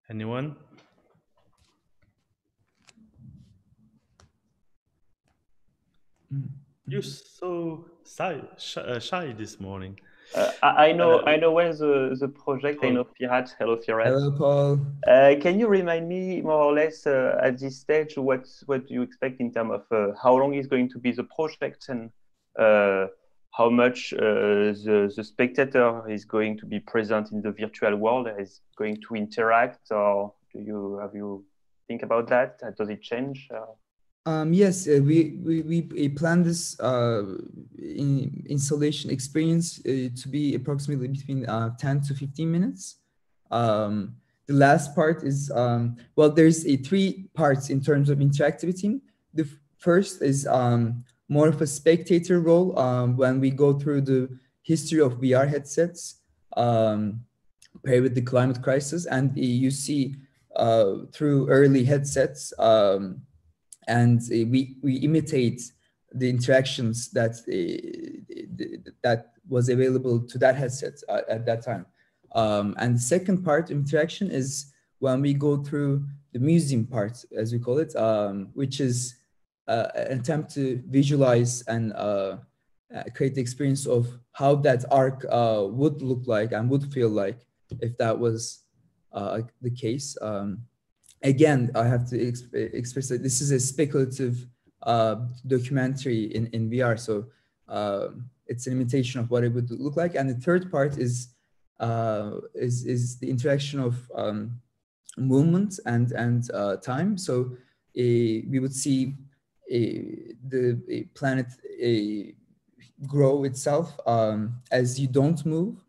Anyone? You're so shy this morning. I know when the project. I know Firat. Hello, Firat. Hello, Paul. Can you remind me more or less at this stage what do you expect in terms of how long is going to be the project, and how much the spectator is going to be present in the virtual world, is going to interact, or have you think about that? Does it change? Yes, we plan this installation experience to be approximately between 10 to 15 minutes. The last part is, well, there's three parts in terms of interactivity. The first is more of a spectator role when we go through the history of VR headsets paired with the climate crisis, and you see through early headsets and we imitate the interactions that that was available to that headset at that time. And the second part of interaction is when we go through the museum part, as we call it, which is an attempt to visualize and create the experience of how that arc would look like and would feel like if that was the case. Again, I have to express that this is a speculative documentary in VR, so it's an imitation of what it would look like. And the third part is the interaction of movement and time. So we would see the planet grow itself as you don't move.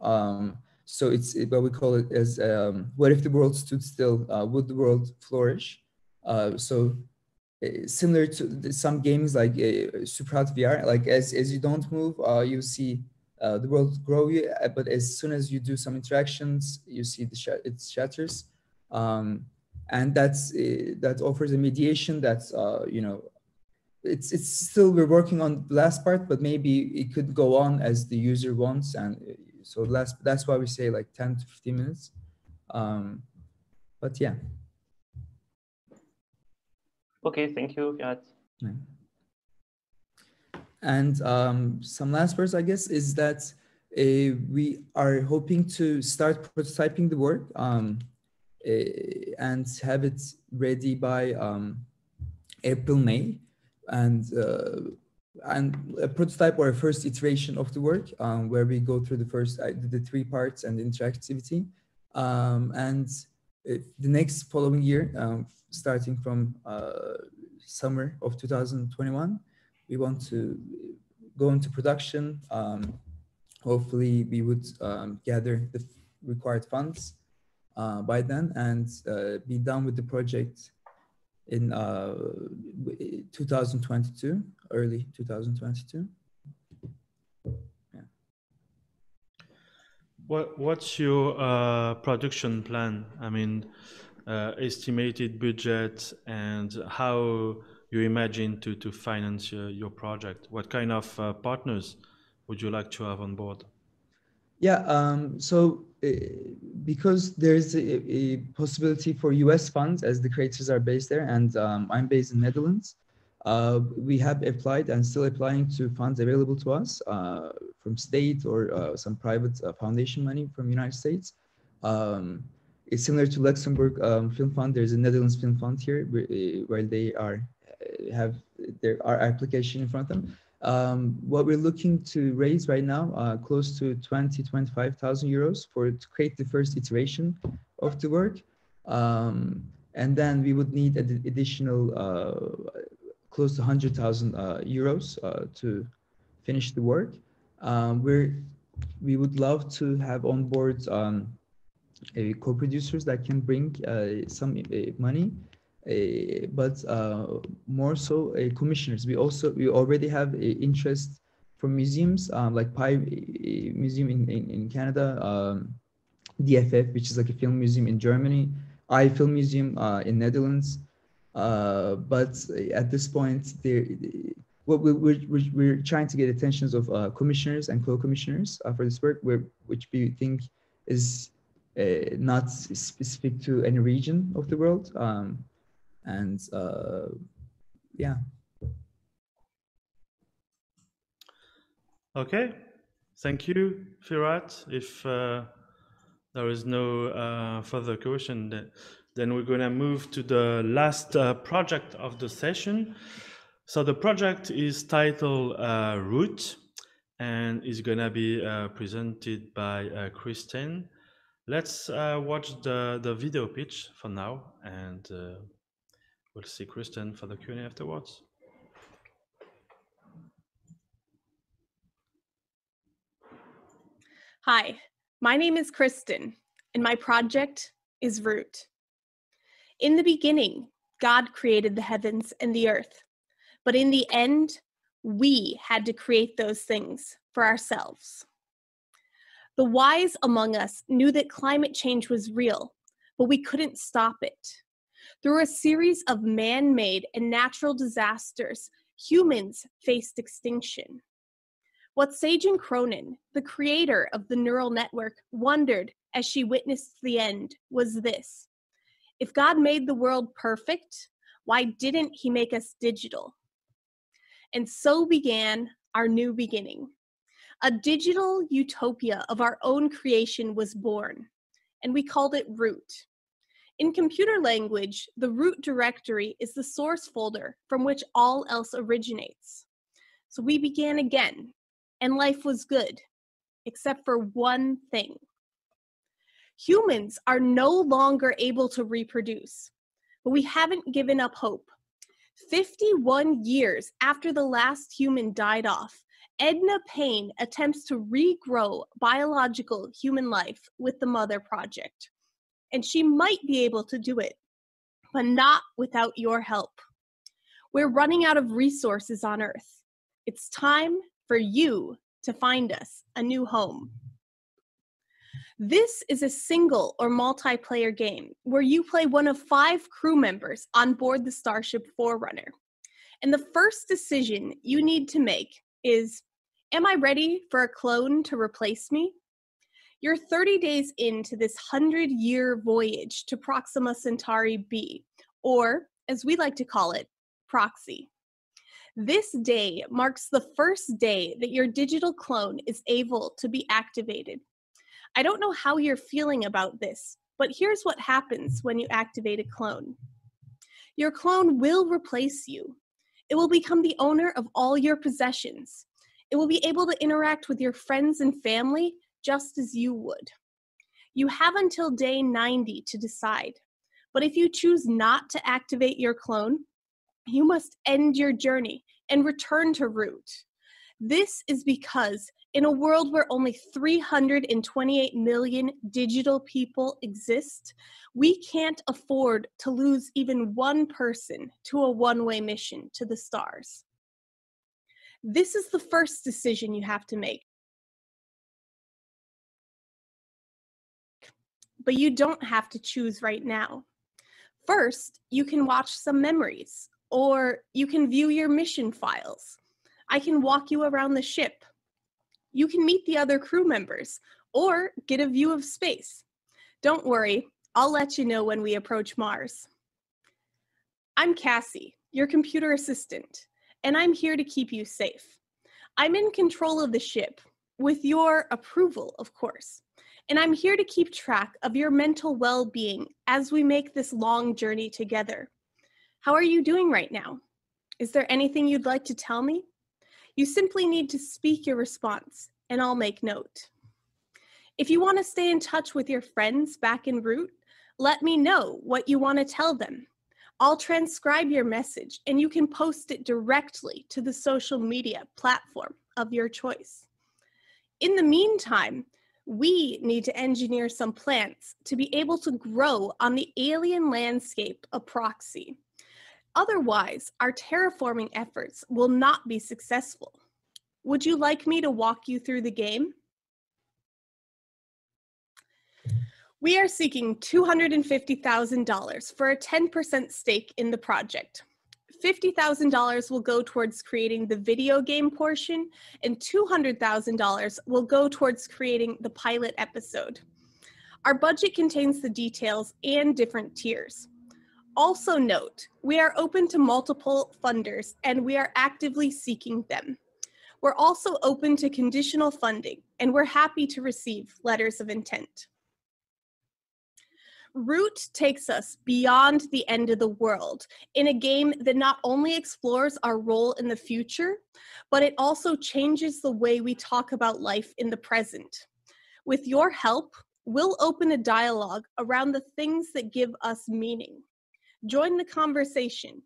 So it's what we call it as what if the world stood still? Would the world flourish? So similar to some games like Suprat VR, like as you don't move, you see the world grow. But as soon as you do some interactions, you see it shatters, and that offers a mediation that's you know. It's still, we're working on the last part, but maybe it could go on as the user wants, and so that's why we say like 10 to 15 minutes. But yeah. Okay, thank you, Firat. Yeah. And some last words, I guess, is that we are hoping to start prototyping the work and have it ready by April, May. And a prototype or a first iteration of the work where we go through the three parts and the interactivity. And the next following year, starting from summer of 2021, we want to go into production. Hopefully we would gather the required funds by then and be done with the project in 2022, early 2022. Yeah. What's your production plan? I mean, estimated budget and how you imagine to finance your project? What kind of partners would you like to have on board? Yeah, so because there's a possibility for US funds as the creators are based there, and I'm based in Netherlands, we have applied and still applying to funds available to us from state or some private foundation money from United States. It's similar to Luxembourg Film Fund. There's a Netherlands Film Fund here where they have our application in front of them. What we're looking to raise right now, close to 25,000 euros to create the first iteration of the work. And then we would need an additional close to 100,000 euros to finish the work. We would love to have on board co-producers that can bring some money. But more so commissioners. We already have interest from museums like Pi Museum in Canada, DFF, which is like a film museum in Germany, I Film Museum in Netherlands. But at this point, we're trying to get attentions of commissioners and co-commissioners for this work, which we think is not specific to any region of the world. And yeah. Okay, thank you, Firat. If there is no further question, then we're gonna move to the last project of the session. So the project is titled Root and is gonna be presented by Kristen. Let's watch the video pitch for now, and We'll see Kristen for the Q&A afterwards. Hi, my name is Kristen, and my project is Root. In the beginning, God created the heavens and the earth, but in the end, we had to create those things for ourselves. The wise among us knew that climate change was real, but we couldn't stop it. Through a series of man-made and natural disasters, humans faced extinction. What Sagen Cronin, the creator of the neural network, wondered as she witnessed the end was this: if God made the world perfect, why didn't he make us digital? And so began our new beginning. A digital utopia of our own creation was born, and we called it Root. In computer language, the root directory is the source folder from which all else originates. So we began again, and life was good, except for one thing. Humans are no longer able to reproduce, but we haven't given up hope. 51 years after the last human died off, Edna Payne attempts to regrow biological human life with the Mother Project. And she might be able to do it, but not without your help. We're running out of resources on Earth. It's time for you to find us a new home. This is a single or multiplayer game where you play one of 5 crew members on board the Starship Forerunner. And the first decision you need to make is, am I ready for a clone to replace me? You're 30 days into this 100-year voyage to Proxima Centauri b, or as we like to call it, Proxy. This day marks the first day that your digital clone is able to be activated. I don't know how you're feeling about this, but here's what happens when you activate a clone. Your clone will replace you. It will become the owner of all your possessions. It will be able to interact with your friends and family just as you would. You have until day 90 to decide, but if you choose not to activate your clone, you must end your journey and return to Root. This is because in a world where only 328 million digital people exist, we can't afford to lose even one person to a one-way mission to the stars. This is the first decision you have to make. But you don't have to choose right now. First, you can watch some memories, or you can view your mission files. I can walk you around the ship. You can meet the other crew members, or get a view of space. Don't worry, I'll let you know when we approach Mars. I'm Cassie, your computer assistant, and I'm here to keep you safe. I'm in control of the ship, with your approval, of course. And I'm here to keep track of your mental well-being as we make this long journey together. How are you doing right now? Is there anything you'd like to tell me? You simply need to speak your response, and I'll make note. If you want to stay in touch with your friends back en route, let me know what you want to tell them. I'll transcribe your message, and you can post it directly to the social media platform of your choice. In the meantime, we need to engineer some plants to be able to grow on the alien landscape of Proxy. Otherwise, our terraforming efforts will not be successful. Would you like me to walk you through the game? We are seeking $250,000 for a 10% stake in the project. $50,000 will go towards creating the video game portion, and $200,000 will go towards creating the pilot episode. Our budget contains the details and different tiers. Also note, we are open to multiple funders, and we are actively seeking them. We're also open to conditional funding, and we're happy to receive letters of intent. Root takes us beyond the end of the world in a game that not only explores our role in the future, but it also changes the way we talk about life in the present. With your help, we'll open a dialogue around the things that give us meaning. Join the conversation.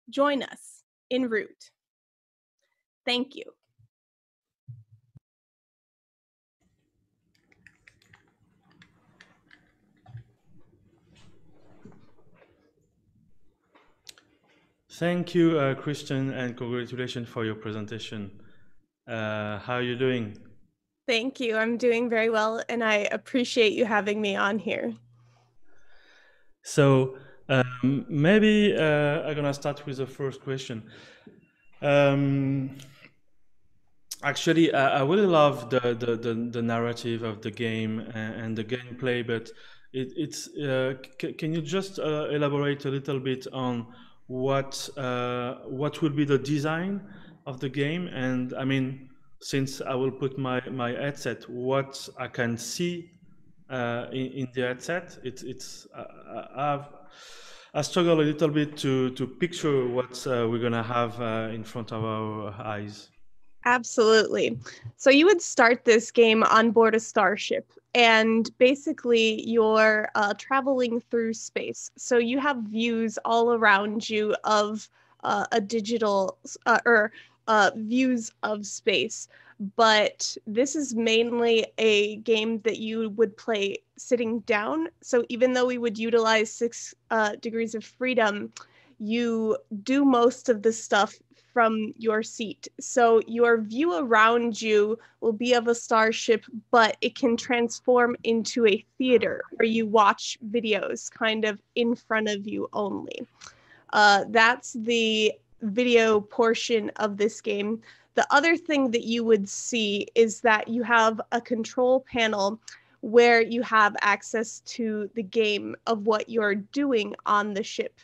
Join us in Root. Thank you. Thank you, Kristen, and congratulations for your presentation. How are you doing? Thank you. I'm doing very well, and I appreciate you having me on here. So maybe I'm gonna start with the first question. Actually, I really love the narrative of the game and the gameplay, but can you just elaborate a little bit on what will be the design of the game? And I mean, since I will put my headset, what I can see in the headset, I struggle a little bit to picture what we're gonna have in front of our eyes. Absolutely. So you would start this game on board a starship, and basically you're traveling through space. So you have views all around you of a digital or views of space. But this is mainly a game that you would play sitting down. So even though we would utilize 6 degrees of freedom, you do most of the stuff from your seat. So your view around you will be of a starship, but it can transform into a theater where you watch videos kind of in front of you only. That's the video portion of this game. The other thing that you would see is that you have a control panel where you have access to the game of what you're doing on the ship.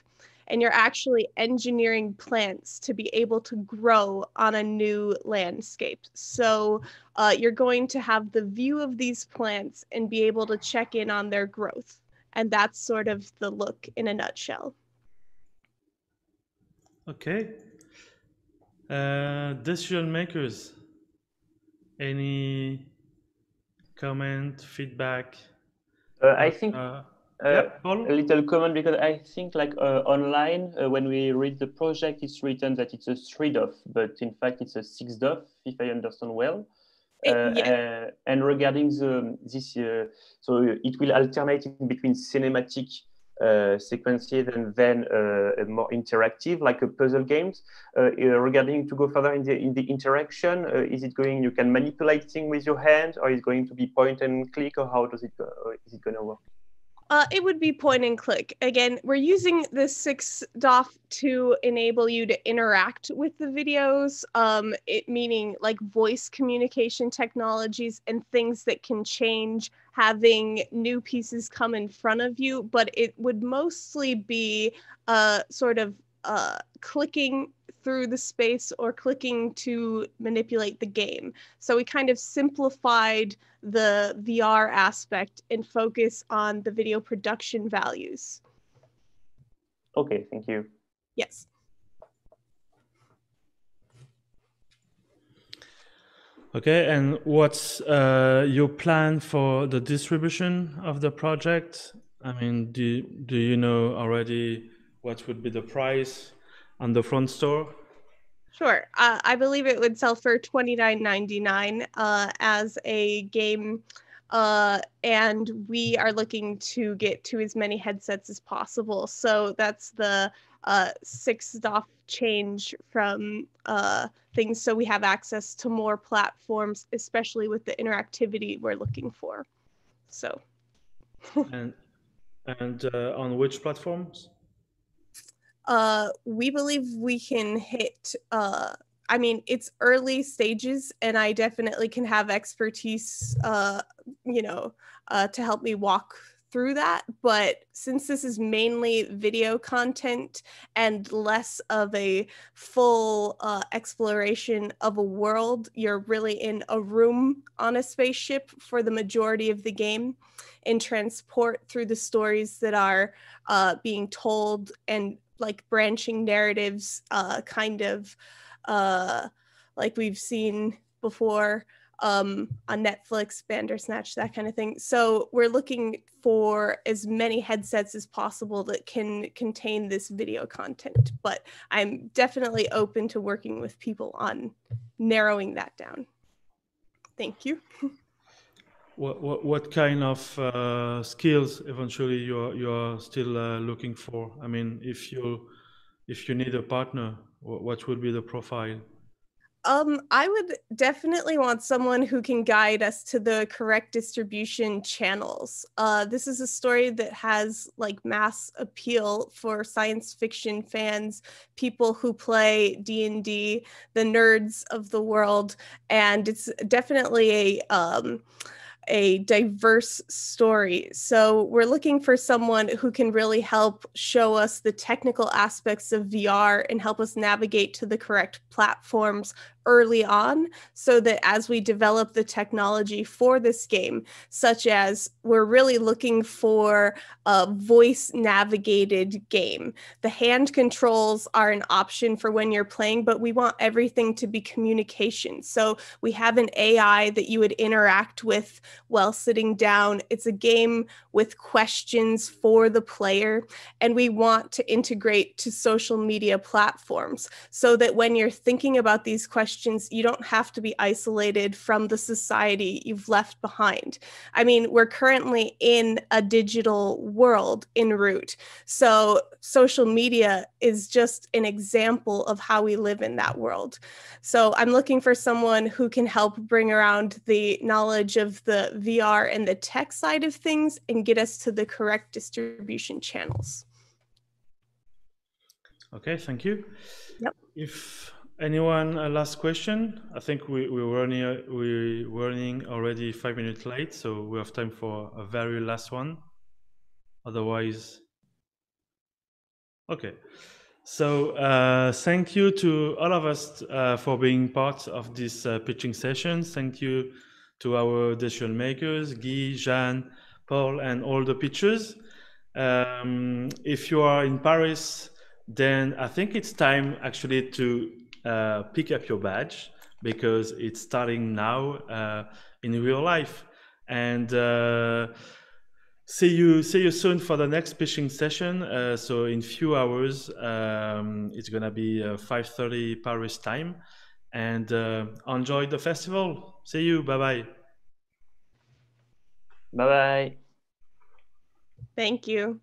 And you're actually engineering plants to be able to grow on a new landscape. So you're going to have the view of these plants and be able to check in on their growth. And that's sort of the look in a nutshell. Okay. Decision makers, any comment, feedback? I think yeah, Paul? a little comment, because I think like online, when we read the project, it's written that it's a 3DOF, but in fact it's a 6DOF, if I understand well. Yeah. And regarding this, so it will alternate in between cinematic sequences and then more interactive, like a puzzle games. Regarding to go further in the interaction, is it going? You can manipulate things with your hand, or is it going to be point and click, or how does it go? Or is it going to work? It would be point and click. Again, we're using the 6DOF to enable you to interact with the videos, meaning like voice communication technologies and things that can change, having new pieces come in front of you, but it would mostly be sort of clicking through the space or clicking to manipulate the game. So we kind of simplified the VR aspect and focus on the video production values. Okay, thank you. Yes. Okay, and what's your plan for the distribution of the project? I mean, do you know already what would be the price on the front store? Sure. I believe it would sell for $29.99 as a game, and we are looking to get to as many headsets as possible. So that's the 6DOF change from things, so we have access to more platforms, especially with the interactivity we're looking for. So. and on which platforms? We believe we can hit, I mean, it's early stages, and I definitely can have expertise, to help me walk through that. But since this is mainly video content and less of a full exploration of a world, you're really in a room on a spaceship for the majority of the game and transport through the stories that are being told, and like branching narratives, kind of like we've seen before on Netflix, Bandersnatch, that kind of thing. So we're looking for as many headsets as possible that can contain this video content. But I'm definitely open to working with people on narrowing that down. Thank you. What kind of skills eventually you're still looking for? I mean, if you need a partner, what would be the profile? I would definitely want someone who can guide us to the correct distribution channels. This is a story that has like mass appeal for science fiction fans, people who play D&D, the nerds of the world, and it's definitely a diverse story. So we're looking for someone who can really help show us the technical aspects of VR and help us navigate to the correct platforms early on, so that as we develop the technology for this game, such as we're really looking for a voice navigated game. The hand controls are an option for when you're playing, but we want everything to be communication. So we have an AI that you would interact with while sitting down. It's a game with questions for the player, and we want to integrate to social media platforms so that when you're thinking about these questions, you don't have to be isolated from the society you've left behind. I mean, we're currently in a digital world en route. So social media is just an example of how we live in that world. So I'm looking for someone who can help bring around the knowledge of the VR and the tech side of things and get us to the correct distribution channels. Okay, thank you. Yep. If anyone, a last question? I think we're running already 5 minutes late, so we have time for a very last one. Otherwise, okay. So thank you to all of us for being part of this pitching session. Thank you to our decision makers, Guy, Jeanne, Paul, and all the pitchers. If you are in Paris, then I think it's time actually to pick up your badge, because it's starting now in real life. And see you soon for the next pitching session. So in few hours, it's gonna be 5:30 Paris time. And enjoy the festival. See you. Bye-bye. Bye-bye. Thank you.